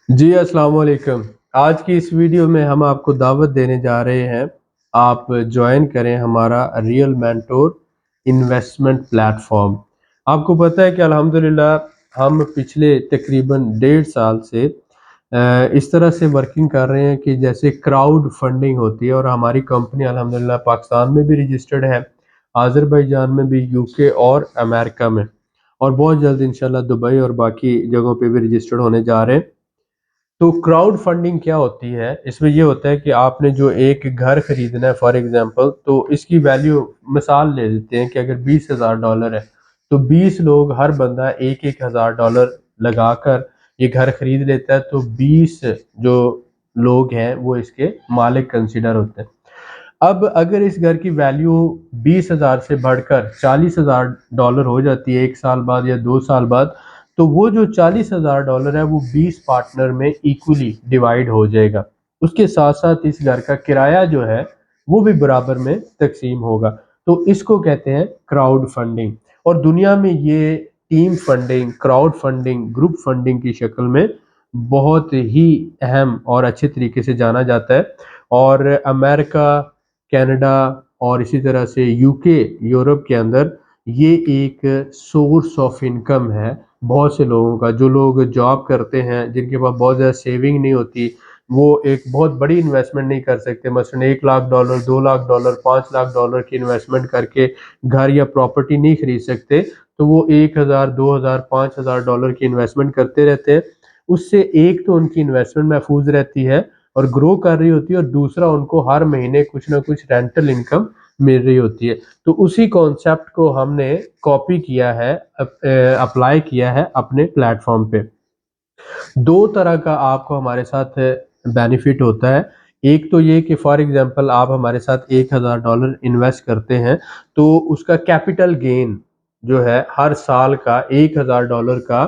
जी, अस्सलाम वालेकुम। आज की इस वीडियो में हम आपको दावत देने जा रहे हैं, आप जॉइन करें हमारा रियल मेंटोर इन्वेस्टमेंट प्लेटफ़ॉर्म। आपको पता है कि अल्हम्दुलिल्लाह हम पिछले तकरीबन डेढ़ साल से इस तरह से वर्किंग कर रहे हैं कि जैसे क्राउड फंडिंग होती है और हमारी कंपनी अल्हम्दुलिल्लाह पाकिस्तान में भी रजिस्टर्ड है, अज़रबैजान में भी, यूके और अमेरिका में, और बहुत जल्द इंशाल्लाह दुबई और बाकी जगहों पे भी रजिस्टर्ड होने जा रहे हैं। तो क्राउड फंडिंग क्या होती है? इसमें ये होता है कि आपने जो एक घर खरीदना है फॉर एग्जांपल, तो इसकी वैल्यू मिसाल ले लेते हैं कि अगर $20,000 है, तो 20 लोग हर बंदा एक-एक हज़ार डॉलर लगाकर ये घर खरीद लेता है, तो 20 जो लोग हैं वो इसके मालिक कंसीडर होते हैं। अब अगर इस घर की वैल्यू 20,000 से बढ़कर $40,000 हो जाती है 1 साल बाद या 2 साल बाद, तो वो जो $40,000 है वो 20 पार्टनर में इक्वली डिवाइड हो जाएगा। उसके साथ-साथ इस घर का किराया जो है वो भी बराबर में तक़सीम होगा। तो इसको कहते हैं क्राउड फंडिंग, और दुनिया में ये team funding, crowd funding, group funding की शक्ल में बहुत ही अहम और अच्छे तरीके से जाना जाता है। और अमेरिका, कनाडा और इसी तरह से यूके, यूरोप के अंदर ये एक सोर्स ऑफ इनकम है बहुत से लोगों का। जो लोग जॉब करते हैं, जिनके पास बहुत ज़्यादा सेविंग नहीं होती, वो एक बहुत बड़ी इन्वेस्टमेंट नहीं कर सकते। मसलन $1,00,000, $2,00,000, $5,00,000 की इन्वेस्टमेंट करके घर या प्रॉपर्टी नहीं खरीद सकते, तो वो 1,000, 2,000, $5,000 की इन्वेस्टमेंट करते रहते हैं। उससे एक तो उनकी इन्वेस्टमेंट महफूज रहती है और ग्रो कर रही होती है, और दूसरा उनको हर महीने कुछ ना कुछ रेंटल इनकम मिल रही होती है। तो उसी कॉन्सेप्ट को हमने कॉपी किया है, अप्लाई किया है अपने प्लेटफॉर्म पे। दो तरह का आपको हमारे साथ बेनिफिट होता है। एक तो ये कि फॉर एग्जांपल आप हमारे साथ $1,000 इन्वेस्ट करते हैं, तो उसका कैपिटल गेन जो है हर साल का $1,000 का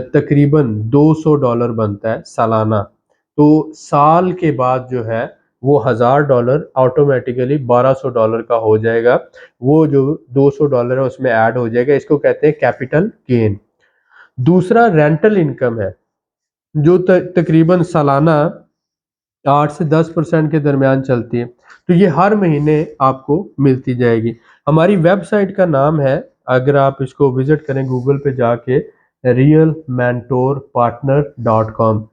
तकरीबन $200 बनता है सालाना। तो साल के बाद जो है वो $1,000 ऑटोमेटिकली $1,200 का हो जाएगा। वो जो $200 है उसमें ऐड हो जाएगा। इसको कहते हैं कैपिटल गेन। दूसरा रेंटल इनकम है, जो तकरीबन सालाना 8 से 10% के दरमियान चलती है। तो ये हर महीने आपको मिलती जाएगी। हमारी वेबसाइट का नाम है, अगर आप इसको विजिट करें गूगल पे जाके, realmentorpartner.com।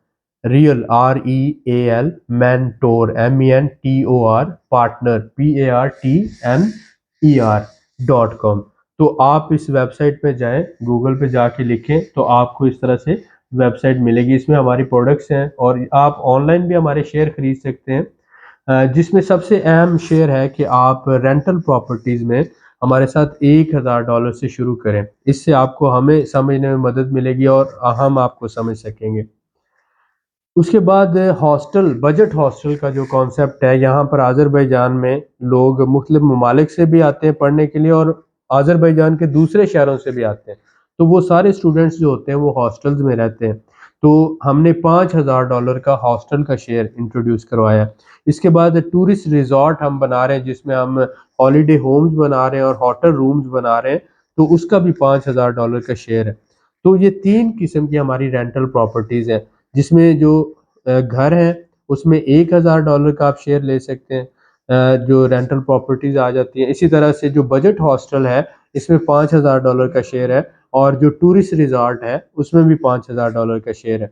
Real REAL, mentor MENTOR, partner PARTNER .com। तो आप इस वेबसाइट पे जाएं, गूगल पे जाके लिखें तो आपको इस तरह से वेबसाइट मिलेगी। इसमें हमारी प्रोडक्ट्स हैं और आप ऑनलाइन भी हमारे शेयर खरीद सकते हैं, जिसमें सबसे अहम शेयर है कि आप रेंटल प्रॉपर्टीज़ में हमारे साथ $1,000 से शुरू करें। इससे आपको हमें समझने में मदद मिलेगी और हम आपको समझ सकेंगे। उसके बाद हॉस्टल, बजट हॉस्टल का जो कॉन्सेप्ट है, यहाँ पर अज़रबैजान में लोग मुख्तलिफ ममालिक से भी आते हैं पढ़ने के लिए और अज़रबैजान के दूसरे शहरों से भी आते हैं। तो वो सारे स्टूडेंट्स जो होते हैं वो हॉस्टल्स में रहते हैं। तो हमने $5,000 का हॉस्टल का शेयर इंट्रोड्यूस करवाया। इसके बाद टूरिस्ट रिज़ॉर्ट हम बना रहे हैं, जिसमें हम हॉलिडे होम्स बना रहे हैं और होटल रूम्स बना रहे हैं, तो उसका भी $5,000 का शेयर है। तो ये 3 किस्म की हमारी रेंटल प्रॉपर्टीज़ हैं, जिसमें जो घर है उसमें $1,000 का आप शेयर ले सकते हैं, जो रेंटल प्रॉपर्टीज आ जाती हैं। इसी तरह से जो बजट हॉस्टल है इसमें $5,000 का शेयर है, और जो टूरिस्ट रिजॉर्ट है उसमें भी $5,000 का शेयर है।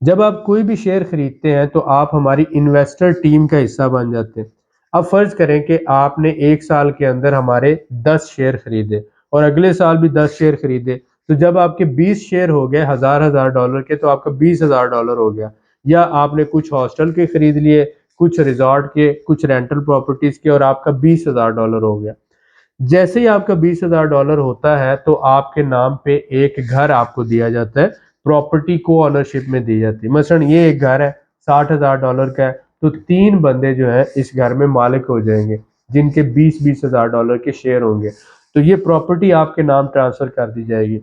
जब आप कोई भी शेयर खरीदते हैं तो आप हमारी इन्वेस्टर टीम का हिस्सा बन जाते हैं। अब फर्ज करें कि आपने 1 साल के अंदर हमारे 10 शेयर खरीदे और अगले साल भी 10 शेयर खरीदे, तो जब आपके 20 शेयर हो गए हजार डॉलर के, तो आपका $20,000 हो गया। या आपने कुछ हॉस्टल के खरीद लिए, कुछ रिजॉर्ट के, कुछ रेंटल प्रॉपर्टीज के, और आपका $20,000 हो गया। जैसे ही आपका $20,000 होता है तो आपके नाम पे एक घर आपको दिया जाता है, प्रॉपर्टी को ओनरशिप में दी जाती है। मसलन ये एक घर है, $60,000 का है, तो 3 बंदे जो है इस घर में मालिक हो जाएंगे, जिनके 20,000 के शेयर होंगे। तो ये प्रॉपर्टी आपके नाम ट्रांसफर कर दी जाएगी।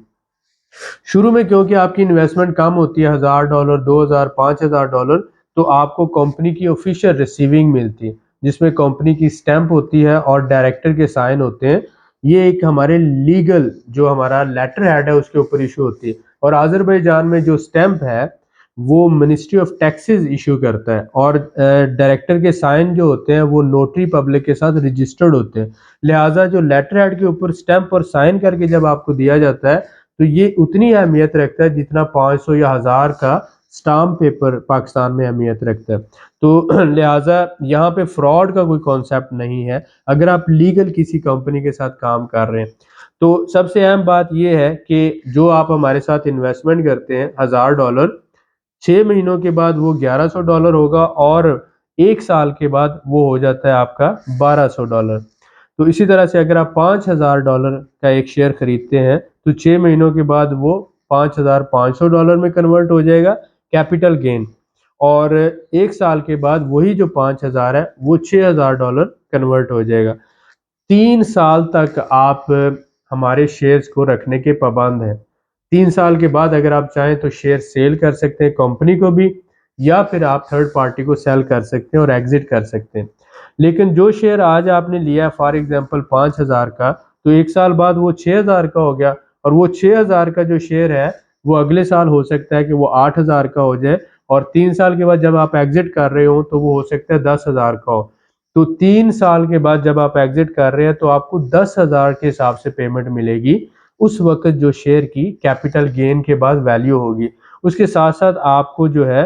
शुरू में क्योंकि आपकी इन्वेस्टमेंट कम होती है, $1,000, 2,000, $5,000, तो आपको कंपनी की ऑफिशियल रिसीविंग मिलती है, जिसमें कंपनी की स्टैंप होती है और डायरेक्टर के साइन होते हैं। ये एक हमारे लीगल जो हमारा लेटर हेड है उसके ऊपर इशू होती है। और अजरबैजान में जो स्टैंप है वो मिनिस्ट्री ऑफ टैक्सेस इशू करता है, और डायरेक्टर के साइन जो होते हैं वो नोटरी पब्लिक के साथ रजिस्टर्ड होते हैं। लिहाजा जो लेटर हेड के ऊपर स्टैंप और साइन करके जब आपको दिया जाता है तो ये उतनी अहमियत रखता है जितना 500 या 1000 का स्टाम्प पेपर पाकिस्तान में अहमियत रखता है। तो लिहाजा यहाँ पे फ्रॉड का कोई कॉन्सेप्ट नहीं है अगर आप लीगल किसी कंपनी के साथ काम कर रहे हैं। तो सबसे अहम बात यह है कि जो आप हमारे साथ इन्वेस्टमेंट करते हैं $1000, 6 महीनों के बाद वो $1100 होगा, और 1 साल के बाद वो हो जाता है आपका $1200। तो इसी तरह से अगर आप $5000 का एक शेयर खरीदते हैं तो 6 महीनों के बाद वो $5500 में कन्वर्ट हो जाएगा, कैपिटल गेन। और 1 साल के बाद वही जो 5000 है वो $6000 कन्वर्ट हो जाएगा। 3 साल तक आप हमारे शेयर्स को रखने के पाबंद हैं। 3 साल के बाद अगर आप चाहें तो शेयर सेल कर सकते हैं कंपनी को भी, या फिर आप थर्ड पार्टी को सेल कर सकते हैं और एग्जिट कर सकते हैं। लेकिन जो शेयर आज आपने लिया है फॉर एग्जांपल 5000 का, तो 1 साल बाद वो 6000 का हो गया, और वो 6000 का जो शेयर है वो अगले साल हो सकता है कि वो 8000 का हो जाए, और 3 साल के बाद जब आप एग्जिट कर रहे हो तो वो हो सकता है 10,000 का हो। तो 3 साल के बाद जब आप एग्जिट कर रहे हैं तो आपको 10,000 के हिसाब से पेमेंट मिलेगी, उस वक्त जो शेयर की कैपिटल गेन के बाद वैल्यू होगी। उसके साथ साथ आपको जो है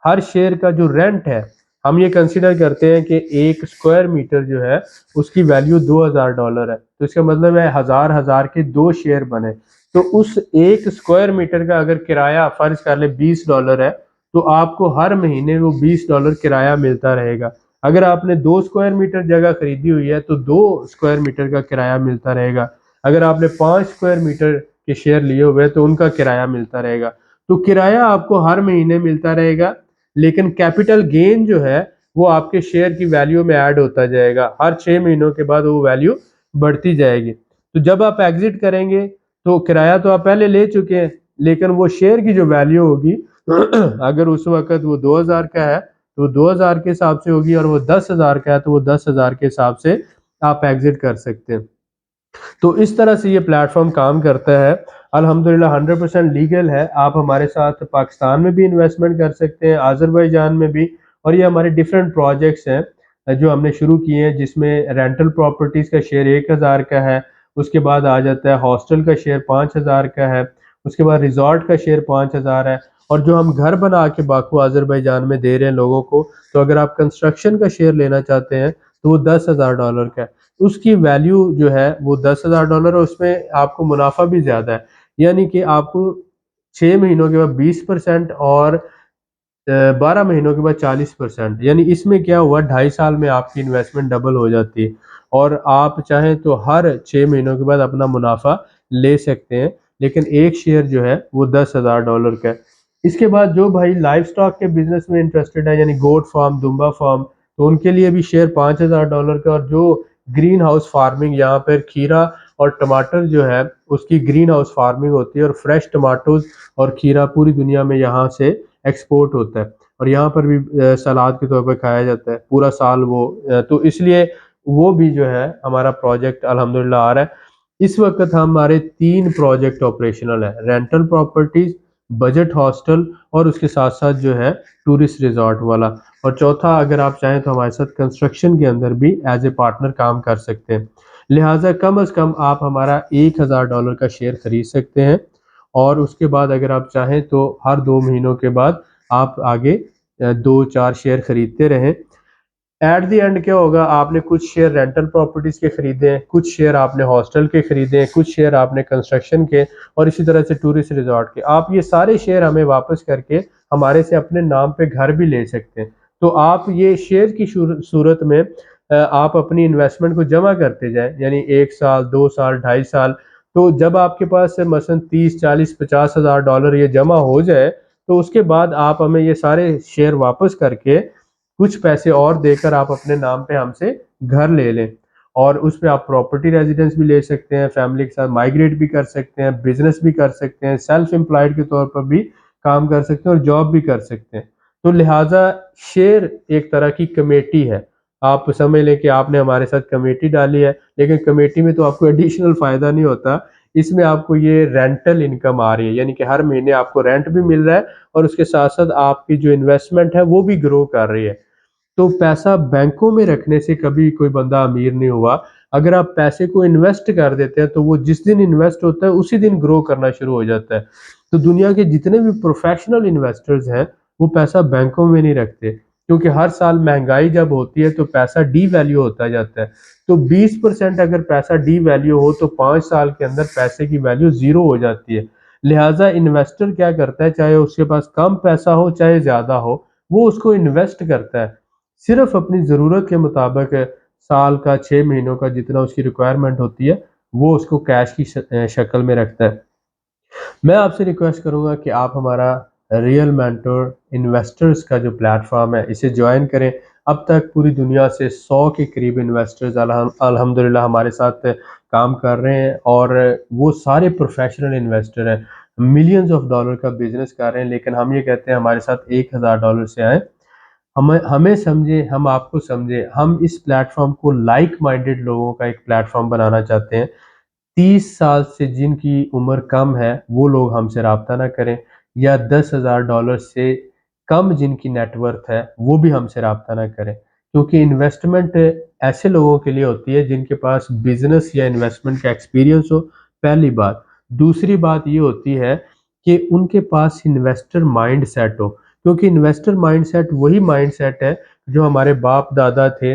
हर शेयर का जो रेंट है, हम ये कंसिडर करते हैं कि 1 स्क्वायर मीटर जो है उसकी वैल्यू $2000 है, तो इसका मतलब है हजार हजार के 2 शेयर बने। तो उस 1 स्क्वायर मीटर का अगर किराया फर्ज कर ले $20 है, तो आपको हर महीने वो $20 किराया मिलता रहेगा। अगर आपने 2 स्क्वायर मीटर जगह खरीदी हुई है तो 2 स्क्वायर मीटर का किराया मिलता रहेगा। अगर आपने 5 स्क्वायर मीटर के शेयर लिए हुए तो उनका किराया मिलता रहेगा। तो किराया आपको हर महीने मिलता रहेगा, लेकिन कैपिटल गेन जो है वो आपके शेयर की वैल्यू में ऐड होता जाएगा। हर 6 महीनों के बाद वो वैल्यू बढ़ती जाएगी। तो जब आप एग्जिट करेंगे तो किराया तो आप पहले ले चुके हैं, लेकिन वो शेयर की जो वैल्यू होगी अगर उस वक्त वो 2000 का है तो 2000 के हिसाब से होगी, और वो 10,000 का है तो वो 10,000 के हिसाब से आप एग्जिट कर सकते हैं। तो इस तरह से ये प्लेटफॉर्म काम करता है। अल्हम्दुलिल्लाह 100% लीगल है। आप हमारे साथ पाकिस्तान में भी इन्वेस्टमेंट कर सकते हैं, आज़रबाईजान में भी, और ये हमारे डिफरेंट प्रोजेक्ट्स हैं जो हमने शुरू किए हैं, जिसमें रेंटल प्रॉपर्टीज़ का शेयर 1000 का है, उसके बाद आ जाता है हॉस्टल का शेयर 5000 का है, उसके बाद रिजॉर्ट का शेयर 5000 है, और जो हम घर बना के बाकू आज़रबाईजान में दे रहे हैं लोगों को, तो अगर आप कंस्ट्रक्शन का शेयर लेना चाहते हैं तो वो $10,000 का है। उसकी वैल्यू जो है वो $10,000 है, उसमें आपको मुनाफा भी ज़्यादा है। यानी कि आपको 6 महीनों के बाद 20% और 12 महीनों के बाद 40%, यानी इसमें क्या हुआ 2.5 साल में आपकी इन्वेस्टमेंट डबल हो जाती है, और आप चाहें तो हर 6 महीनों के बाद अपना मुनाफा ले सकते हैं। लेकिन एक शेयर जो है वो $10,000 का है। इसके बाद जो भाई लाइफ स्टॉक के बिजनेस में इंटरेस्टेड है, यानी गोट फार्म, दुम्बा फार्म, तो उनके लिए भी शेयर $5,000 का। और जो ग्रीन हाउस फार्मिंग, यहाँ पर खीरा और टमाटर जो है उसकी ग्रीन हाउस फार्मिंग होती है, और फ्रेश टमाटोज और खीरा पूरी दुनिया में यहाँ से एक्सपोर्ट होता है, और यहाँ पर भी सलाद के तौर पर खाया जाता है पूरा साल वो। तो इसलिए वो भी जो है हमारा प्रोजेक्ट अल्हम्दुलिल्लाह आ रहा है। इस वक्त हमारे 3 प्रोजेक्ट ऑपरेशनल है, रेंटल प्रॉपर्टीज, बजट हॉस्टल, और उसके साथ साथ जो है टूरिस्ट रिजॉर्ट वाला। और चौथा, अगर आप चाहें तो हमारे साथ कंस्ट्रक्शन के अंदर भी एज ए पार्टनर काम कर सकते हैं। लिहाजा कम अज़ कम आप हमारा $1000 का शेयर खरीद सकते हैं, और उसके बाद अगर आप चाहें तो हर 2 महीनों के बाद आप आगे 2-4 शेयर खरीदते रहें। एट द एंड क्या होगा, आपने कुछ शेयर रेंटल प्रॉपर्टीज के खरीदे हैं, कुछ शेयर आपने हॉस्टल के खरीदे हैं, कुछ शेयर आपने कंस्ट्रक्शन के, और इसी तरह से टूरिस्ट रिजॉर्ट के। आप ये सारे शेयर हमें वापस करके हमारे से अपने नाम पे घर भी ले सकते हैं। तो आप ये शेयर की सूरत में आप अपनी इन्वेस्टमेंट को जमा करते जाएं, यानी 1 साल, 2 साल, 2.5 साल। तो जब आपके पास मसलन 30, 40, 50 हज़ार डॉलर ये जमा हो जाए, तो उसके बाद आप हमें ये सारे शेयर वापस करके कुछ पैसे और देकर आप अपने नाम पे हमसे घर ले लें, और उस पे आप प्रॉपर्टी रेजिडेंस भी ले सकते हैं, फैमिली के साथ माइग्रेट भी कर सकते हैं, बिजनेस भी कर सकते हैं, सेल्फ एम्प्लॉयड के तौर पर भी काम कर सकते हैं, और जॉब भी कर सकते हैं। तो लिहाजा शेयर एक तरह की कमेटी है। आप समझ लें कि आपने हमारे साथ कमेटी डाली है, लेकिन कमेटी में तो आपको एडिशनल फ़ायदा नहीं होता। इसमें आपको ये रेंटल इनकम आ रही है, यानी कि हर महीने आपको रेंट भी मिल रहा है और उसके साथ साथ आपकी जो इन्वेस्टमेंट है वो भी ग्रो कर रही है। तो पैसा बैंकों में रखने से कभी कोई बंदा अमीर नहीं हुआ। अगर आप पैसे को इन्वेस्ट कर देते हैं तो वो जिस दिन इन्वेस्ट होता है उसी दिन ग्रो करना शुरू हो जाता है। तो दुनिया के जितने भी प्रोफेशनल इन्वेस्टर्स हैं वो पैसा बैंकों में नहीं रखते, क्योंकि हर साल महंगाई जब होती है तो पैसा डी वैल्यू होता जाता है। तो 20% अगर पैसा डी वैल्यू हो तो 5 साल के अंदर पैसे की वैल्यू जीरो हो जाती है। लिहाजा इन्वेस्टर क्या करता है, चाहे उसके पास कम पैसा हो चाहे ज्यादा हो, वो उसको इन्वेस्ट करता है सिर्फ अपनी ज़रूरत के मुताबिक। साल का 6 महीनों का जितना उसकी रिक्वायरमेंट होती है वो उसको कैश की शक्ल में रखता है। मैं आपसे रिक्वेस्ट करूंगा कि आप हमारा रियल मेंटोर इन्वेस्टर्स का जो प्लेटफॉर्म है इसे ज्वाइन करें। अब तक पूरी दुनिया से 100 के करीब इन्वेस्टर्स अल्हम्दुलिल्लाह हमारे साथ काम कर रहे हैं और वो सारे प्रोफेशनल इन्वेस्टर हैं, मिलियंस ऑफ डॉलर का बिजनेस कर रहे हैं। लेकिन हम ये कहते हैं हमारे साथ $1000 से आए, हमें हमें समझे, हम आपको समझे। हम इस प्लेटफॉर्म को लाइक माइंडेड लोगों का एक प्लेटफॉर्म बनाना चाहते हैं। 30 साल से जिनकी उम्र कम है वो लोग हमसे रब्ता ना करें, या $10,000 से कम जिनकी नेटवर्थ है वो भी हमसे रब्ता ना करें, क्योंकि इन्वेस्टमेंट ऐसे लोगों के लिए होती है जिनके पास बिजनेस या इन्वेस्टमेंट का एक्सपीरियंस हो, पहली बात। दूसरी बात ये होती है कि उनके पास इन्वेस्टर माइंड सेट हो, क्योंकि इन्वेस्टर माइंडसेट वही माइंडसेट है जो हमारे बाप दादा थे।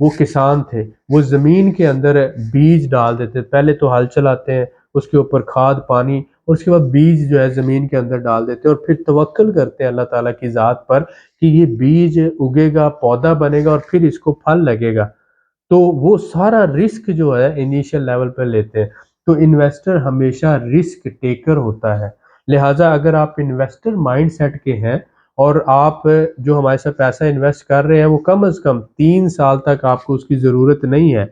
वो किसान थे, वो जमीन के अंदर बीज डाल देते, पहले तो हल चलाते हैं, उसके ऊपर खाद पानी और उसके बाद बीज जो है जमीन के अंदर डाल देते हैं और फिर तवक्कल करते हैं अल्लाह ताला की जात पर कि ये बीज उगेगा, पौधा बनेगा और फिर इसको फल लगेगा। तो वो सारा रिस्क जो है इनिशियल लेवल पर लेते हैं। तो इन्वेस्टर हमेशा रिस्क टेकर होता है। लिहाजा अगर आप इन्वेस्टर माइंडसेट के हैं और आप जो हमारे साथ पैसा इन्वेस्ट कर रहे हैं वो कम से कम 3 साल तक आपको उसकी ज़रूरत नहीं है,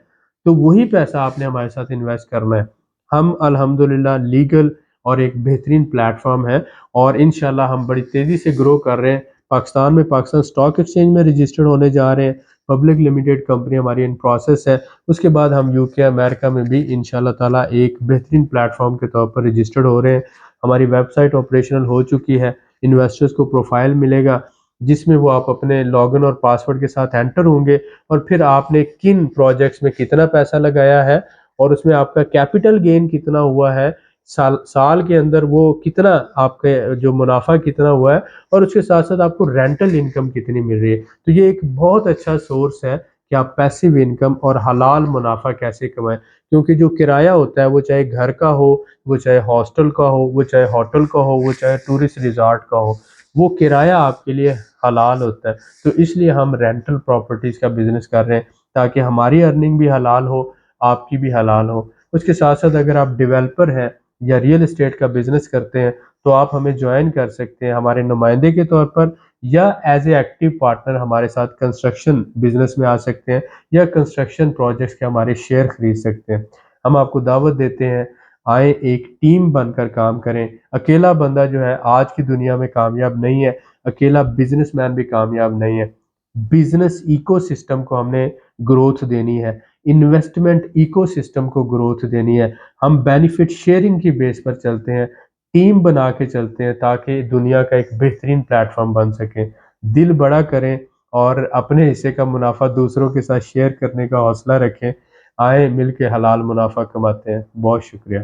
तो वही पैसा आपने हमारे साथ इन्वेस्ट करना है। हम अल्हम्दुलिल्लाह लीगल और एक बेहतरीन प्लेटफॉर्म है और इंशाल्लाह हम बड़ी तेज़ी से ग्रो कर रहे हैं। पाकिस्तान में पाकिस्तान स्टॉक एक्सचेंज में रजिस्टर्ड होने जा रहे हैं, पब्लिक लिमिटेड कंपनी हमारी इन प्रोसेस है। उसके बाद हम यूके अमेरिका में भी इंशाल्लाह ताला एक बेहतरीन प्लेटफॉर्म के तौर पर रजिस्टर्ड हो रहे हैं। हमारी वेबसाइट ऑपरेशनल हो चुकी है। इन्वेस्टर्स को प्रोफाइल मिलेगा जिसमें वो आप अपने लॉगिन और पासवर्ड के साथ एंटर होंगे और फिर आपने किन प्रोजेक्ट्स में कितना पैसा लगाया है और उसमें आपका कैपिटल गेन कितना हुआ है, साल साल के अंदर वो कितना आपके जो मुनाफा कितना हुआ है और उसके साथ साथ आपको रेंटल इनकम कितनी मिल रही है। तो ये एक बहुत अच्छा सोर्स है कि आप पैसिव इनकम और हलाल मुनाफा कैसे कमाएं, क्योंकि जो किराया होता है वो चाहे घर का हो, वो चाहे हॉस्टल का हो, वो चाहे होटल का हो, वो चाहे टूरिस्ट रिजॉर्ट का हो, वो किराया आपके लिए हलाल होता है। तो इसलिए हम रेंटल प्रॉपर्टीज का बिजनेस कर रहे हैं ताकि हमारी अर्निंग भी हलाल हो, आपकी भी हलाल हो। उसके साथ साथ अगर आप डेवलपर हैं या रियल एस्टेट का बिजनेस करते हैं तो आप हमें ज्वाइन कर सकते हैं हमारे नुमाइंदे के तौर पर, या एज ए एक्टिव पार्टनर हमारे साथ कंस्ट्रक्शन बिजनेस में आ सकते हैं या कंस्ट्रक्शन प्रोजेक्ट्स के हमारे शेयर खरीद सकते हैं। हम आपको दावत देते हैं, आए एक टीम बनकर काम करें। अकेला बंदा जो है आज की दुनिया में कामयाब नहीं है, अकेला बिजनेसमैन भी कामयाब नहीं है। बिजनेस इकोसिस्टम को हमने ग्रोथ देनी है, इन्वेस्टमेंट इकोसिस्टम को ग्रोथ देनी है। हम बेनिफिट शेयरिंग की बेस पर चलते हैं, टीम बना के चलते हैं ताकि दुनिया का एक बेहतरीन प्लेटफॉर्म बन सके। दिल बड़ा करें और अपने हिस्से का मुनाफा दूसरों के साथ शेयर करने का हौसला रखें। आए मिलके हलाल मुनाफा कमाते हैं। बहुत शुक्रिया।